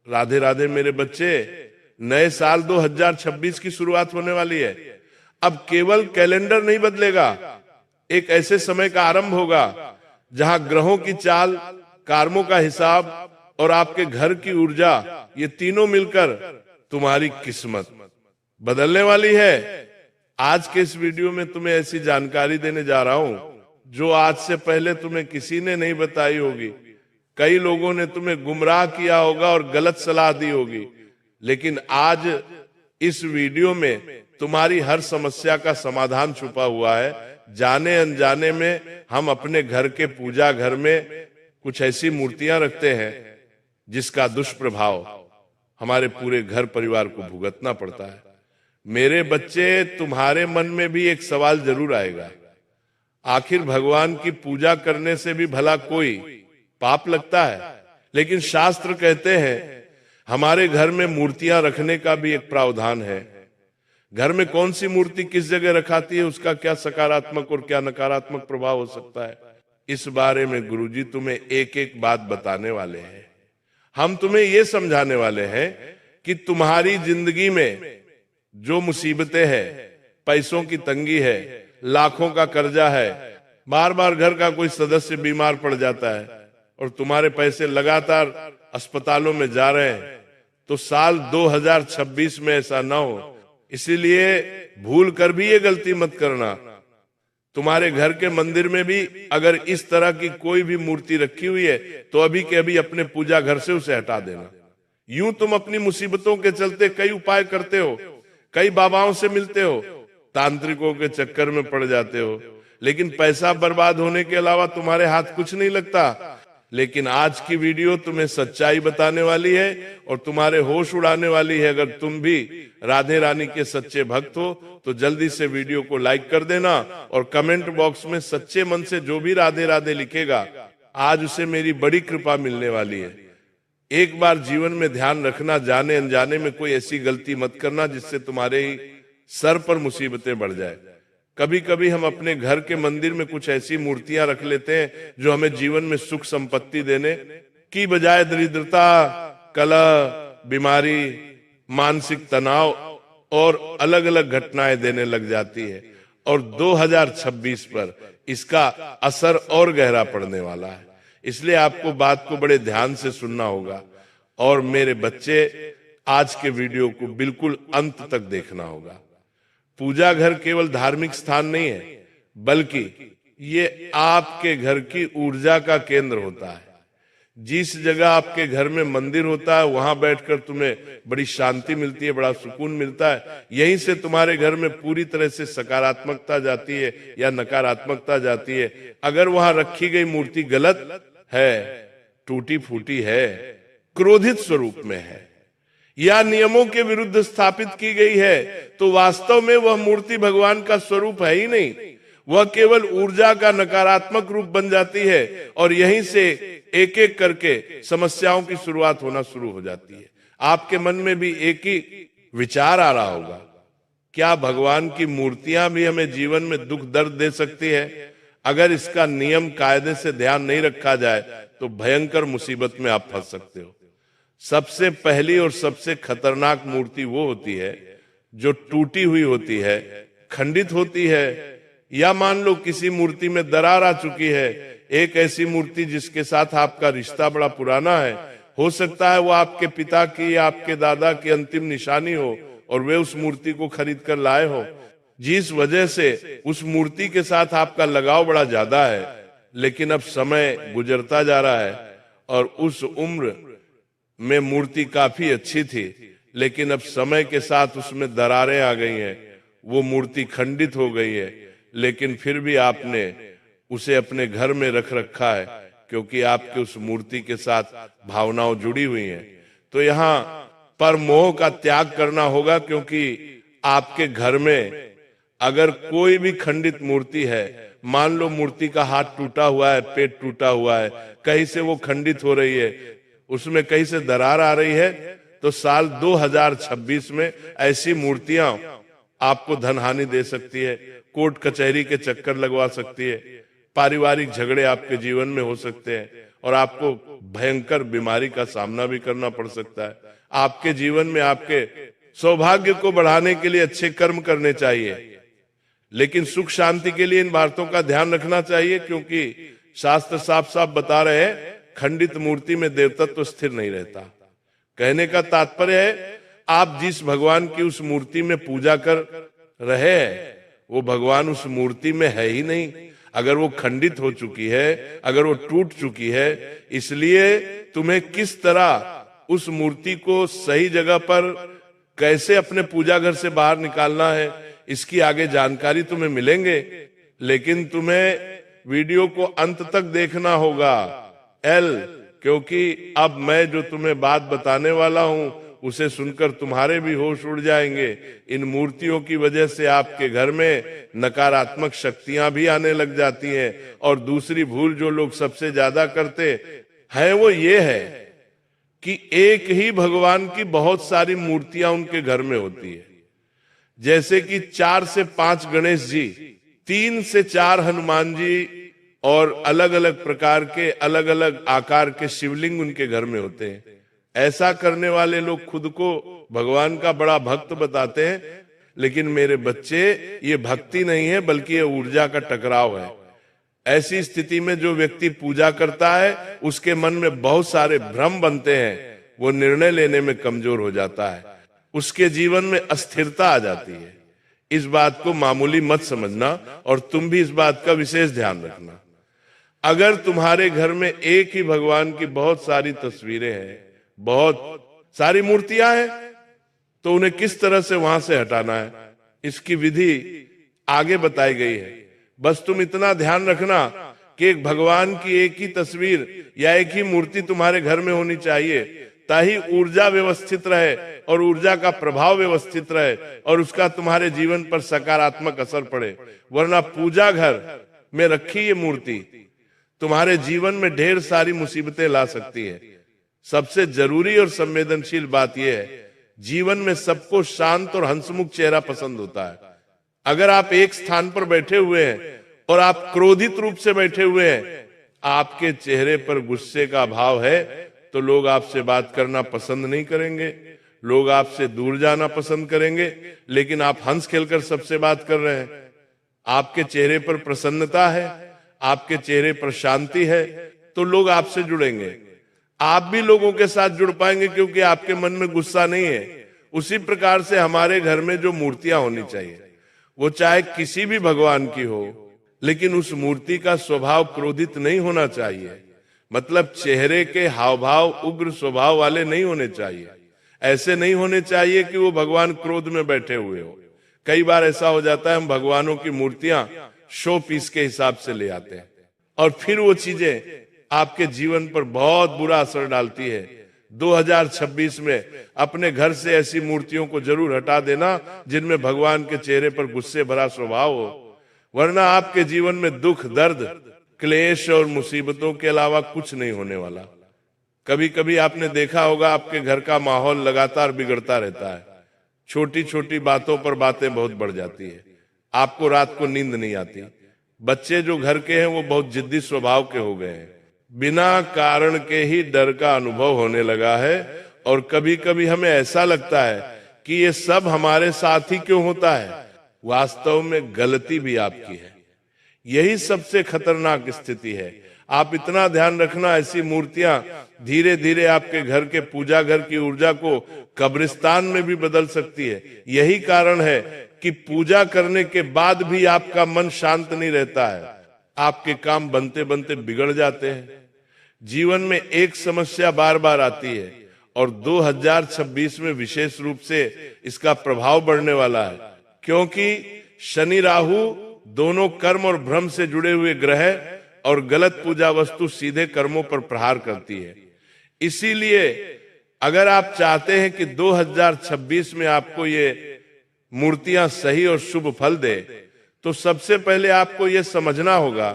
राधे राधे मेरे बच्चे, नए साल 2026 की शुरुआत होने वाली है। अब केवल कैलेंडर नहीं बदलेगा, एक ऐसे समय का आरंभ होगा जहां ग्रहों की चाल, कर्मों का हिसाब और आपके घर की ऊर्जा, ये तीनों मिलकर तुम्हारी किस्मत बदलने वाली है। आज के इस वीडियो में तुम्हें ऐसी जानकारी देने जा रहा हूं जो आज से पहले तुम्हें किसी ने नहीं बताई होगी। कई लोगों ने तुम्हें गुमराह किया होगा और गलत सलाह दी होगी, लेकिन आज इस वीडियो में तुम्हारी हर समस्या का समाधान छुपा हुआ है। जाने अनजाने में हम अपने घर के पूजा घर में कुछ ऐसी मूर्तियां रखते हैं जिसका दुष्प्रभाव हमारे पूरे घर परिवार को भुगतना पड़ता है। मेरे बच्चे, तुम्हारे मन में भी एक सवाल जरूर आएगा, आखिर भगवान की पूजा करने से भी भला कोई पाप लगता है? लेकिन शास्त्र कहते हैं हमारे घर में मूर्तियां रखने का भी एक प्रावधान है। घर में कौन सी मूर्ति किस जगह रखाती है, उसका क्या सकारात्मक और क्या नकारात्मक प्रभाव हो सकता है, इस बारे में गुरुजी तुम्हें एक एक बात बताने वाले हैं। हम तुम्हें यह समझाने वाले हैं कि तुम्हारी जिंदगी में जो मुसीबतें हैं, पैसों की तंगी है, लाखों का कर्जा है, बार बार घर का कोई सदस्य बीमार पड़ जाता है और तुम्हारे पैसे लगातार अस्पतालों में जा रहे हैं, तो साल 2026 में ऐसा ना हो, इसीलिए भूल कर भी ये गलती मत करना। तुम्हारे घर के मंदिर में भी अगर इस तरह की कोई भी मूर्ति रखी हुई है तो अभी के अभी अपने पूजा घर से उसे हटा देना। यूं तुम अपनी मुसीबतों के चलते कई उपाय करते हो, कई बाबाओं से मिलते हो, तांत्रिकों के चक्कर में पड़ जाते हो, लेकिन पैसा बर्बाद होने के अलावा तुम्हारे हाथ कुछ नहीं लगता। लेकिन आज की वीडियो तुम्हें सच्चाई बताने वाली है और तुम्हारे होश उड़ाने वाली है। अगर तुम भी राधे रानी के सच्चे भक्त हो तो जल्दी से वीडियो को लाइक कर देना और कमेंट बॉक्स में सच्चे मन से जो भी राधे राधे लिखेगा, आज उसे मेरी बड़ी कृपा मिलने वाली है। एक बार जीवन में ध्यान रखना, जाने अनजाने में कोई ऐसी गलती मत करना जिससे तुम्हारे ही सर पर मुसीबतें बढ़ जाए। कभी कभी हम अपने घर के मंदिर में कुछ ऐसी मूर्तियां रख लेते हैं जो हमें जीवन में सुख संपत्ति देने की बजाय दरिद्रता, कलह, बीमारी, मानसिक तनाव और अलग अलग घटनाएं देने लग जाती है। और 2026 पर इसका असर और गहरा पड़ने वाला है, इसलिए आपको बात को बड़े ध्यान से सुनना होगा। और मेरे बच्चे, आज के वीडियो को बिल्कुल अंत तक देखना होगा। पूजा घर केवल धार्मिक स्थान नहीं है, बल्कि ये आपके घर की ऊर्जा का केंद्र होता है। जिस जगह आपके घर में मंदिर होता है वहां बैठकर तुम्हें बड़ी शांति मिलती है, बड़ा सुकून मिलता है। यहीं से तुम्हारे घर में पूरी तरह से सकारात्मकता जाती है या नकारात्मकता जाती है। अगर वहां रखी गई मूर्ति गलत है, टूटी फूटी है, क्रोधित स्वरूप में है या नियमों के विरुद्ध स्थापित की गई है, तो वास्तव में वह मूर्ति भगवान का स्वरूप है ही नहीं, वह केवल ऊर्जा का नकारात्मक रूप बन जाती है और यहीं से एक एक करके समस्याओं की शुरुआत होना शुरू हो जाती है। आपके मन में भी एक ही विचार आ रहा होगा, क्या भगवान की मूर्तियां भी हमें जीवन में दुख दर्द दे सकती है? अगर इसका नियम कायदे से ध्यान नहीं रखा जाए तो भयंकर मुसीबत में आप फंस सकते हो। सबसे पहली और सबसे खतरनाक मूर्ति वो होती है जो टूटी हुई होती है, खंडित होती है, या मान लो किसी मूर्ति में दरार आ चुकी है। एक ऐसी मूर्ति जिसके साथ आपका रिश्ता बड़ा पुराना है, हो सकता है वो आपके पिता की या आपके दादा की अंतिम निशानी हो और वे उस मूर्ति को खरीद कर लाए हो, जिस वजह से उस मूर्ति के साथ आपका लगाव बड़ा ज्यादा है। लेकिन अब समय गुजरता जा रहा है और उस उम्र में मूर्ति काफी अच्छी थी, लेकिन अब समय के साथ उसमें दरारें आ गई हैं, वो मूर्ति खंडित हो गई है, लेकिन फिर भी आपने उसे अपने घर में रख रखा है क्योंकि आपके उस मूर्ति के साथ भावनाएं जुड़ी हुई हैं। तो यहाँ पर मोह का त्याग करना होगा, क्योंकि आपके घर में अगर कोई भी खंडित मूर्ति है, मान लो मूर्ति का हाथ टूटा हुआ है, पेट टूटा हुआ है, कहीं से वो खंडित हो रही है, उसमें कहीं से दरार आ रही है, तो साल 2026 में ऐसी मूर्तियां आपको धन हानि दे सकती है, कोर्ट कचहरी के चक्कर लगवा सकती है, पारिवारिक झगड़े आपके जीवन में हो सकते हैं और आपको भयंकर बीमारी का सामना भी करना पड़ सकता है। आपके जीवन में आपके सौभाग्य को बढ़ाने के लिए अच्छे कर्म करने चाहिए, लेकिन सुख शांति के लिए इन बातों का ध्यान रखना चाहिए, क्योंकि शास्त्र साफ साफ बता रहे हैं खंडित मूर्ति में देवतत्व स्थिर नहीं रहता। कहने का तात्पर्य है आप जिस भगवान की उस मूर्ति में पूजा कर रहे हैं वो भगवान उस मूर्ति में है ही नहीं। अगर वो खंडित हो चुकी है, अगर वो टूट चुकी है, इसलिए तुम्हें किस तरह उस मूर्ति को सही जगह पर कैसे अपने पूजा घर से बाहर निकालना है, इसकी आगे जानकारी तुम्हें मिलेंगे, लेकिन तुम्हें वीडियो को अंत तक देखना होगा क्योंकि अब मैं जो तुम्हें बात बताने वाला हूं उसे सुनकर तुम्हारे भी होश उड़ जाएंगे। इन मूर्तियों की वजह से आपके घर में नकारात्मक शक्तियां भी आने लग जाती हैं। और दूसरी भूल जो लोग सबसे ज्यादा करते हैं वो ये है कि एक ही भगवान की बहुत सारी मूर्तियां उनके घर में होती है। जैसे कि 4 से 5 गणेश जी, 3 से 4 हनुमान जी और अलग अलग प्रकार के अलग अलग आकार के शिवलिंग उनके घर में होते हैं। ऐसा करने वाले लोग खुद को भगवान का बड़ा भक्त बताते हैं, लेकिन मेरे बच्चे ये भक्ति नहीं है बल्कि ये ऊर्जा का टकराव है। ऐसी स्थिति में जो व्यक्ति पूजा करता है उसके मन में बहुत सारे भ्रम बनते हैं, वो निर्णय लेने में कमजोर हो जाता है, उसके जीवन में अस्थिरता आ जाती है। इस बात को मामूली मत समझना और तुम भी इस बात का विशेष ध्यान रखना। अगर तुम्हारे घर में एक ही भगवान की बहुत सारी तस्वीरें हैं, बहुत सारी मूर्तियां हैं, तो उन्हें किस तरह से वहां से हटाना है इसकी विधि आगे बताई गई है। बस तुम इतना ध्यान रखना कि एक भगवान की एक ही तस्वीर या एक ही मूर्ति तुम्हारे घर में होनी चाहिए, ताकि ऊर्जा व्यवस्थित रहे और ऊर्जा का प्रभाव व्यवस्थित रहे और उसका तुम्हारे जीवन पर सकारात्मक असर पड़े। वरना पूजा घर में रखी ये मूर्ति तुम्हारे जीवन में ढेर सारी मुसीबतें ला सकती है। सबसे जरूरी और संवेदनशील बात यह है, जीवन में सबको शांत और हंसमुख चेहरा पसंद होता है। अगर आप एक स्थान पर बैठे हुए हैं और आप क्रोधित रूप से बैठे हुए हैं, आपके चेहरे पर गुस्से का भाव है, तो लोग आपसे बात करना पसंद नहीं करेंगे, लोग आपसे दूर जाना पसंद करेंगे। लेकिन आप हंस खेलकर सबसे बात कर रहे हैं, आपके चेहरे पर प्रसन्नता है, आपके चेहरे पर शांति है, तो लोग आपसे जुड़ेंगे। आप भी लोगों के साथ जुड़ पाएंगे क्योंकि आपके मन में गुस्सा नहीं है। उसी प्रकार से हमारे घर में जो मूर्तियां होनी चाहिए, वो चाहे किसी भी भगवान की हो, लेकिन उस मूर्ति का स्वभाव क्रोधित नहीं होना चाहिए। मतलब चेहरे के हाव भाव उग्र स्वभाव वाले नहीं होने चाहिए। ऐसे नहीं होने चाहिए कि वो भगवान क्रोध में बैठे हुए हो। कई बार ऐसा हो जाता है, हम भगवानों की मूर्तियां शो पीस के हिसाब से ले आते हैं और फिर वो चीजें आपके जीवन पर बहुत बुरा असर डालती है। 2026 में अपने घर से ऐसी मूर्तियों को जरूर हटा देना जिनमें भगवान के चेहरे पर गुस्से भरा स्वभाव हो, वरना आपके जीवन में दुख, दर्द, क्लेश और मुसीबतों के अलावा कुछ नहीं होने वाला। कभी कभी आपने देखा होगा आपके घर का माहौल लगातार बिगड़ता रहता है। छोटी छोटी बातों पर बातें बहुत बढ़ जाती है, आपको रात को नींद नहीं आती। बच्चे जो घर के हैं वो बहुत जिद्दी स्वभाव के हो गए हैं, बिना कारण के ही डर का अनुभव होने लगा है। और कभी कभी हमें ऐसा लगता है कि ये सब हमारे साथ ही क्यों होता है। वास्तव में गलती भी आपकी है। यही सबसे खतरनाक स्थिति है। आप इतना ध्यान रखना, ऐसी मूर्तियां धीरे धीरे आपके घर के पूजा घर की ऊर्जा को कब्रिस्तान में भी बदल सकती है। यही कारण है कि पूजा करने के बाद भी आपका मन शांत नहीं रहता है, आपके काम बनते बनते बिगड़ जाते हैं। जीवन में एक समस्या बार बार आती है और 2026 में विशेष रूप से इसका प्रभाव बढ़ने वाला है, क्योंकि शनि राहु दोनों कर्म और भ्रम से जुड़े हुए ग्रह और गलत पूजा वस्तु सीधे कर्मों पर प्रहार करती है। इसीलिए अगर आप चाहते हैं कि 2026 में आपको ये मूर्तियां सही और शुभ फल दे, तो सबसे पहले आपको यह समझना होगा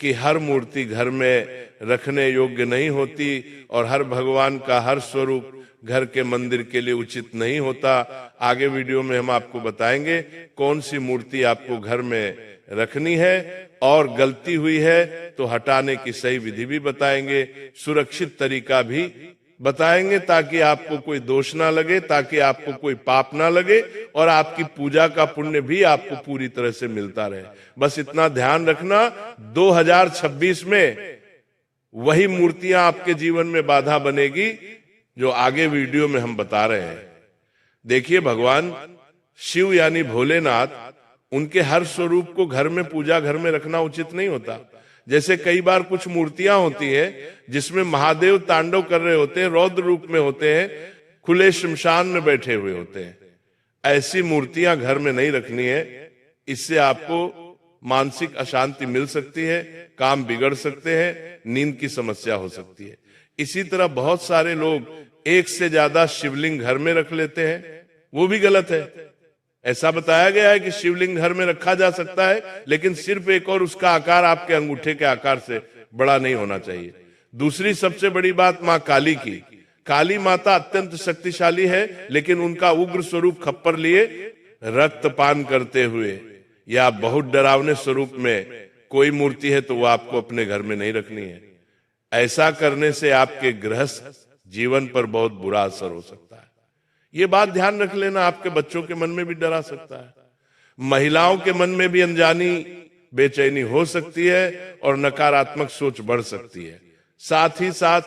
कि हर मूर्ति घर में रखने योग्य नहीं होती और हर भगवान का हर स्वरूप घर के मंदिर के लिए उचित नहीं होता। आगे वीडियो में हम आपको बताएंगे कौन सी मूर्ति आपको घर में रखनी है, और गलती हुई है तो हटाने की सही विधि भी बताएंगे, सुरक्षित तरीका भी बताएंगे, ताकि आपको कोई दोष ना लगे, ताकि आपको कोई पाप ना लगे और आपकी पूजा का पुण्य भी आपको पूरी तरह से मिलता रहे। बस इतना ध्यान रखना, 2026 में वही मूर्तियां आपके जीवन में बाधा बनेगी जो आगे वीडियो में हम बता रहे हैं। देखिए, भगवान शिव यानी भोलेनाथ, उनके हर स्वरूप को घर में पूजा घर में रखना उचित नहीं होता। जैसे कई बार कुछ मूर्तियां होती हैं जिसमें महादेव तांडव कर रहे होते हैं, रौद्र रूप में होते हैं, खुले शमशान में बैठे हुए होते हैं। ऐसी मूर्तियां घर में नहीं रखनी है, इससे आपको मानसिक अशांति मिल सकती है, काम बिगड़ सकते हैं, नींद की समस्या हो सकती है। इसी तरह बहुत सारे लोग एक से ज्यादा शिवलिंग घर में रख लेते हैं, वो भी गलत है। ऐसा बताया गया है कि शिवलिंग घर में रखा जा सकता है, लेकिन सिर्फ एक और उसका आकार आपके अंगूठे के आकार से बड़ा नहीं होना चाहिए। दूसरी सबसे बड़ी बात मां काली की। काली माता अत्यंत शक्तिशाली है, लेकिन उनका उग्र स्वरूप खप्पर लिए रक्तपान करते हुए या बहुत डरावने स्वरूप में कोई मूर्ति है तो वो आपको अपने घर में नहीं रखनी है। ऐसा करने से आपके गृहस्थ जीवन पर बहुत बुरा असर हो सकता है। ये बात ध्यान रख लेना, आपके बच्चों के मन में भी डरा सकता है, महिलाओं के मन में भी अनजानी बेचैनी हो सकती है और नकारात्मक सोच बढ़ सकती है। साथ ही साथ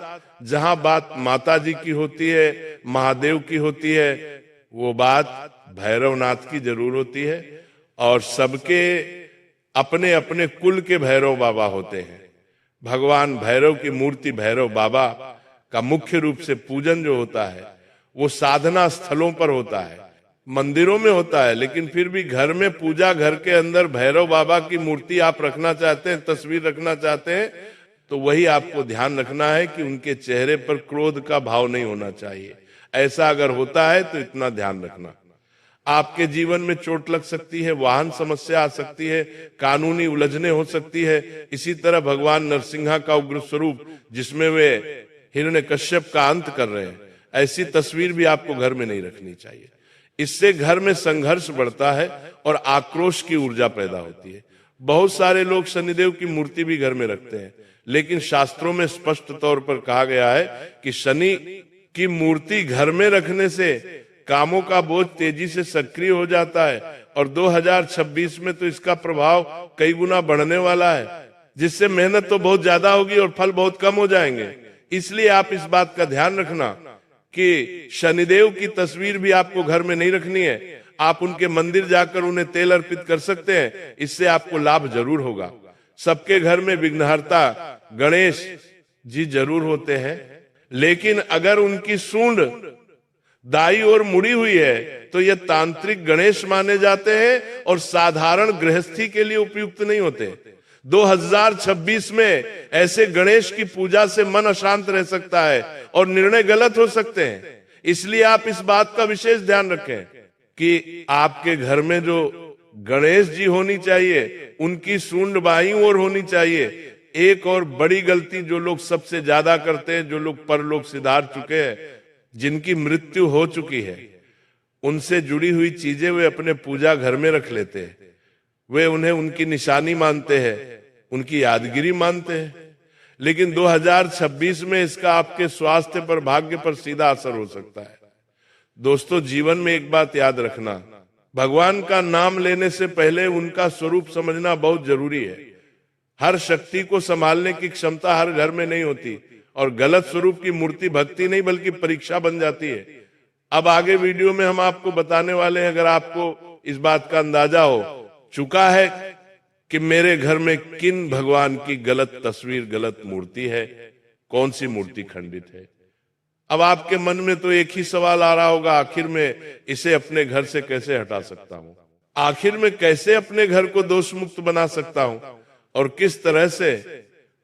जहां बात माता जी की होती है, महादेव की होती है, वो बात भैरवनाथ की जरूर होती है। और सबके अपने अपने कुल के भैरव बाबा होते हैं। भगवान भैरव की मूर्ति, भैरव बाबा का मुख्य रूप से पूजन जो होता है वो साधना स्थलों पर होता है, मंदिरों में होता है, लेकिन फिर भी घर में पूजा घर के अंदर भैरव बाबा की मूर्ति आप रखना चाहते हैं, तस्वीर रखना चाहते हैं, तो वही आपको ध्यान रखना है कि उनके चेहरे पर क्रोध का भाव नहीं होना चाहिए। ऐसा अगर होता है तो इतना ध्यान रखना, आपके जीवन में चोट लग सकती है, वाहन समस्या आ सकती है, कानूनी उलझने हो सकती है। इसी तरह भगवान नरसिंहा का उग्र स्वरूप जिसमें वे हिरण्यकश्यप का अंत कर रहे हैं, ऐसी तस्वीर भी आपको घर में नहीं रखनी चाहिए। इससे घर में संघर्ष बढ़ता है और आक्रोश की ऊर्जा पैदा होती है। बहुत सारे लोग शनिदेव की मूर्ति भी घर में रखते हैं, लेकिन शास्त्रों में स्पष्ट तौर पर कहा गया है कि शनि की मूर्ति घर में रखने से कामों का बोझ तेजी से सक्रिय हो जाता है और 2026 में तो इसका प्रभाव कई गुना बढ़ने वाला है, जिससे मेहनत तो बहुत ज्यादा होगी और फल बहुत कम हो जाएंगे। इसलिए आप इस बात का ध्यान रखना कि शनिदेव की तस्वीर भी आपको घर में नहीं रखनी है। आप उनके मंदिर जाकर उन्हें तेल अर्पित कर सकते हैं, इससे आपको लाभ जरूर होगा। सबके घर में विघ्नहर्ता गणेश जी जरूर होते हैं, लेकिन अगर उनकी सूंड दाई ओर मुड़ी हुई है तो ये तांत्रिक गणेश माने जाते हैं और साधारण गृहस्थी के लिए उपयुक्त नहीं होते। 2026 में ऐसे गणेश की पूजा से मन अशांत रह सकता है और निर्णय गलत हो सकते हैं। इसलिए आप इस बात का विशेष ध्यान रखें कि आपके घर में जो गणेश जी होनी चाहिए उनकी सूंड बाईं ओर होनी चाहिए। एक और बड़ी गलती जो लोग सबसे ज्यादा करते हैं, जो लोग परलोक सिधार चुके हैं, जिनकी मृत्यु हो चुकी है, उनसे जुड़ी हुई चीजें वे अपने पूजा घर में रख लेते हैं। वे उन्हें उनकी निशानी मानते हैं, उनकी यादगिरी मानते हैं, लेकिन 2026 में इसका आपके स्वास्थ्य पर, भाग्य पर सीधा असर हो सकता है। दोस्तों, जीवन में एक बात याद रखना, भगवान का नाम लेने से पहले उनका स्वरूप समझना बहुत जरूरी है। हर शक्ति को संभालने की क्षमता हर घर में नहीं होती और गलत स्वरूप की मूर्ति भक्ति नहीं बल्कि परीक्षा बन जाती है। अब आगे वीडियो में हम आपको बताने वाले हैं, अगर आपको इस बात का अंदाजा हो चुका है कि मेरे घर में किन भगवान की गलत तस्वीर, गलत मूर्ति है, कौन सी मूर्ति खंडित है। अब आपके मन में तो एक ही सवाल आ रहा होगा, आखिर में इसे अपने घर से कैसे हटा सकता हूं, आखिर में कैसे अपने घर को दोष मुक्त बना सकता हूं और किस तरह से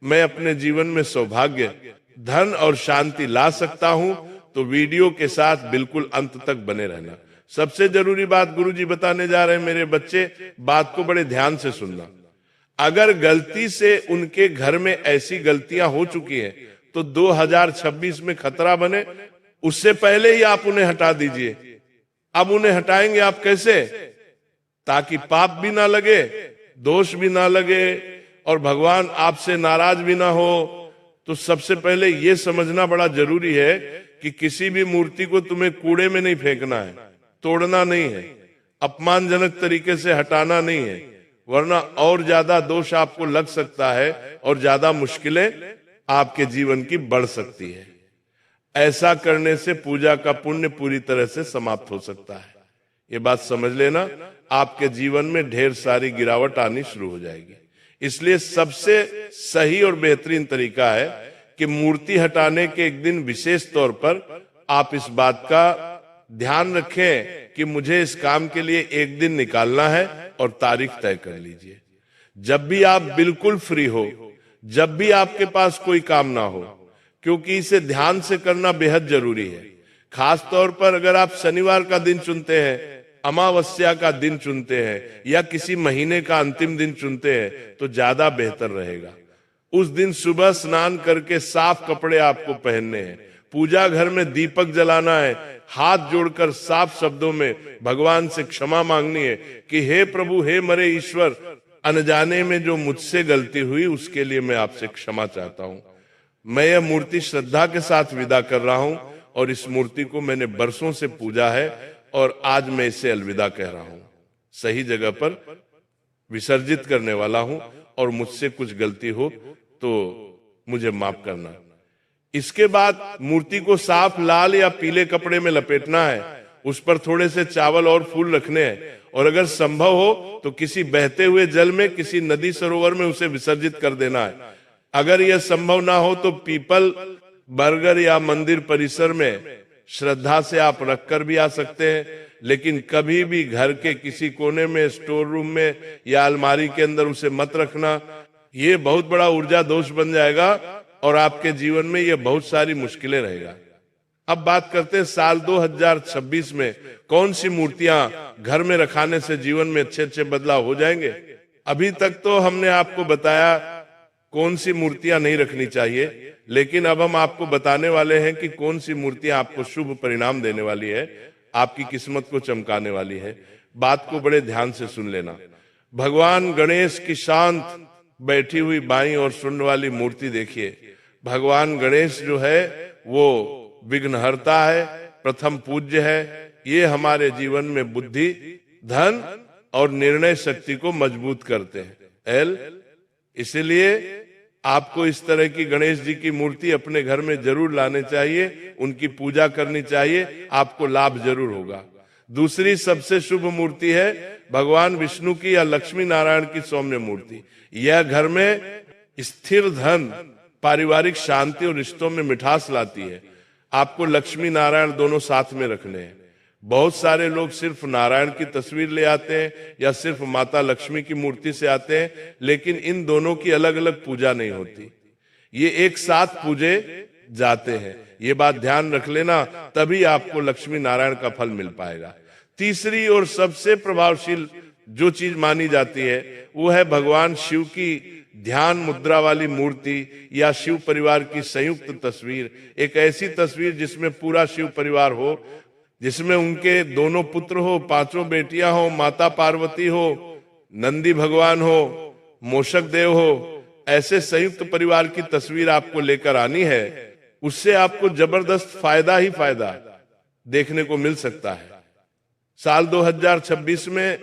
मैं अपने जीवन में सौभाग्य, धन और शांति ला सकता हूं। तो वीडियो के साथ बिल्कुल अंत तक बने रहना। सबसे जरूरी बात गुरुजी बताने जा रहे हैं, मेरे बच्चे, बात को बड़े ध्यान से सुनना। अगर गलती से उनके घर में ऐसी गलतियां हो चुकी हैं तो 2026 में खतरा बने, उससे पहले ही आप उन्हें हटा दीजिए। अब उन्हें हटाएंगे आप कैसे? ताकि पाप भी ना लगे, दोष भी ना लगे और भगवान आपसे नाराज भी ना हो। तो सबसे पहले यह समझना बड़ा जरूरी है कि किसी भी मूर्ति को तुम्हें कूड़े में नहीं फेंकना है, तोड़ना नहीं है, अपमानजनक तरीके से हटाना नहीं है, वरना और ज्यादा दोष आपको लग सकता है और ज्यादा मुश्किलें आपके जीवन की बढ़ सकती है। ऐसा करने से पूजा का पुण्य पूरी तरह से समाप्त हो सकता है। ये बात समझ लेना, आपके जीवन में ढेर सारी गिरावट आनी शुरू हो जाएगी। इसलिए सबसे सही और बेहतरीन तरीका है कि मूर्ति हटाने के एक दिन विशेष तौर पर आप इस बात का ध्यान रखें कि मुझे इस काम के लिए एक दिन निकालना है और तारीख तय कर लीजिए। जब भी आप बिल्कुल फ्री हो, जब भी आपके पास कोई काम ना हो, क्योंकि इसे ध्यान से करना बेहद जरूरी है। खास तौर पर अगर आप शनिवार का दिन चुनते हैं, अमावस्या का दिन चुनते हैं या किसी महीने का अंतिम दिन चुनते हैं तो ज्यादा बेहतर रहेगा। उस दिन सुबह स्नान करके साफ कपड़े आपको पहनने हैं, पूजा घर में दीपक जलाना है, हाथ जोड़कर साफ शब्दों में भगवान से क्षमा मांगनी है कि हे प्रभु, हे मरे ईश्वर, अनजाने में जो मुझसे गलती हुई उसके लिए मैं आपसे क्षमा चाहता हूं। मैं यह मूर्ति श्रद्धा के साथ विदा कर रहा हूं और इस मूर्ति को मैंने बरसों से पूजा है और आज मैं इसे अलविदा कह रहा हूं। सही जगह पर विसर्जित करने वाला हूं और मुझसे कुछ गलती हो तो मुझे माफ करना। इसके बाद मूर्ति को साफ लाल या पीले कपड़े में लपेटना है, उस पर थोड़े से चावल और फूल रखने हैं और अगर संभव हो तो किसी बहते हुए जल में, किसी नदी सरोवर में उसे विसर्जित कर देना है। अगर यह संभव ना हो तो पीपल, बरगद या मंदिर परिसर में श्रद्धा से आप रखकर भी आ सकते हैं, लेकिन कभी भी घर के किसी कोने में, स्टोर रूम में या अलमारी के अंदर उसे मत रखना। ये बहुत बड़ा ऊर्जा दोष बन जाएगा और आपके जीवन में ये बहुत सारी मुश्किलें रहेगा। अब बात करते हैं साल 2026 में कौन सी मूर्तियां घर में रखाने से जीवन में अच्छे अच्छे बदलाव हो जाएंगे। अभी तक तो हमने आपको बताया कौन सी मूर्तियां नहीं रखनी चाहिए, लेकिन अब हम आपको बताने वाले हैं कि कौन सी मूर्तियां आपको शुभ परिणाम देने वाली है, आपकी किस्मत को चमकाने वाली है। बात को बड़े ध्यान से सुन लेना। भगवान गणेश की शांत बैठी हुई बाईं और सुनने वाली मूर्ति देखिए। भगवान गणेश जो है वो विघ्नहर्ता है, प्रथम पूज्य है। ये हमारे जीवन में बुद्धि, धन और निर्णय शक्ति को मजबूत करते हैं। इसलिए आपको इस तरह की गणेश जी की मूर्ति अपने घर में जरूर लाने चाहिए, उनकी पूजा करनी चाहिए, आपको लाभ जरूर होगा। दूसरी सबसे शुभ मूर्ति है भगवान विष्णु की या लक्ष्मी नारायण की सौम्य मूर्ति। यह घर में स्थिर धन, पारिवारिक शांति और रिश्तों में मिठास लाती है। आपको लक्ष्मी नारायण दोनों साथ में रखने हैं। बहुत सारे लोग सिर्फ नारायण की तस्वीर ले आते हैं या सिर्फ माता लक्ष्मी की मूर्ति से आते हैं, लेकिन इन दोनों की अलग अलग पूजा नहीं होती, ये एक साथ पूजे जाते हैं। ये बात ध्यान रख लेना, तभी आपको लक्ष्मी नारायण का फल मिल पाएगा। तीसरी और सबसे प्रभावशील जो चीज मानी जाती है वो है भगवान शिव की ध्यान मुद्रा वाली मूर्ति या शिव परिवार की संयुक्त तस्वीर। एक ऐसी तस्वीर जिसमें पूरा शिव परिवार हो, जिसमें उनके दोनों पुत्र हो, पांचों बेटियां हो, माता पार्वती हो, नंदी भगवान हो, मोषक देव हो, ऐसे संयुक्त परिवार की तस्वीर आपको लेकर आनी है। उससे आपको जबरदस्त फायदा ही फायदा देखने को मिल सकता है। साल 2026 में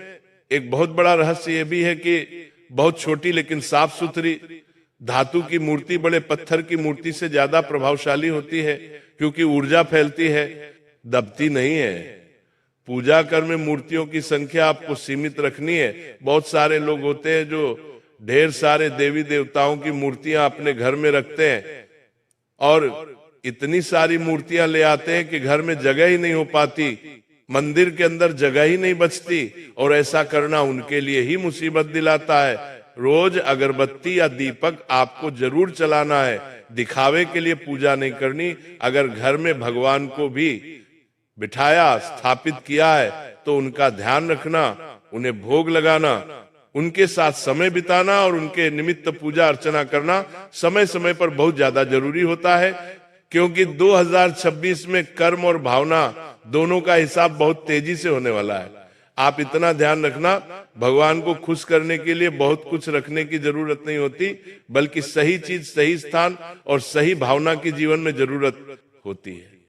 एक बहुत बड़ा रहस्य यह भी है कि बहुत छोटी लेकिन साफ सुथरी धातु की मूर्ति बड़े पत्थर की मूर्ति से ज्यादा प्रभावशाली होती है, क्योंकि ऊर्जा फैलती है, दबती नहीं है। पूजा कर में मूर्तियों की संख्या आपको सीमित रखनी है। बहुत सारे लोग होते हैं जो ढेर सारे देवी देवताओं की मूर्तियां अपने घर में रखते हैं और इतनी सारी मूर्तियां ले आते हैं कि घर में जगह ही नहीं हो पाती, मंदिर के अंदर जगह ही नहीं बचती, और ऐसा करना उनके लिए ही मुसीबत दिलाता है। रोज अगरबत्ती या दीपक आपको जरूर चलाना है, दिखावे के लिए पूजा नहीं करनी। अगर घर में भगवान को भी बिठाया, स्थापित किया है तो उनका ध्यान रखना, उन्हें भोग लगाना, उनके साथ समय बिताना और उनके निमित्त पूजा अर्चना करना समय समय पर बहुत ज्यादा जरूरी होता है, क्योंकि 2026 में कर्म और भावना दोनों का हिसाब बहुत तेजी से होने वाला है। आप इतना ध्यान रखना, भगवान को खुश करने के लिए बहुत कुछ रखने की जरूरत नहीं होती, बल्कि सही चीज सही स्थान और सही भावना की जीवन में जरूरत होती है।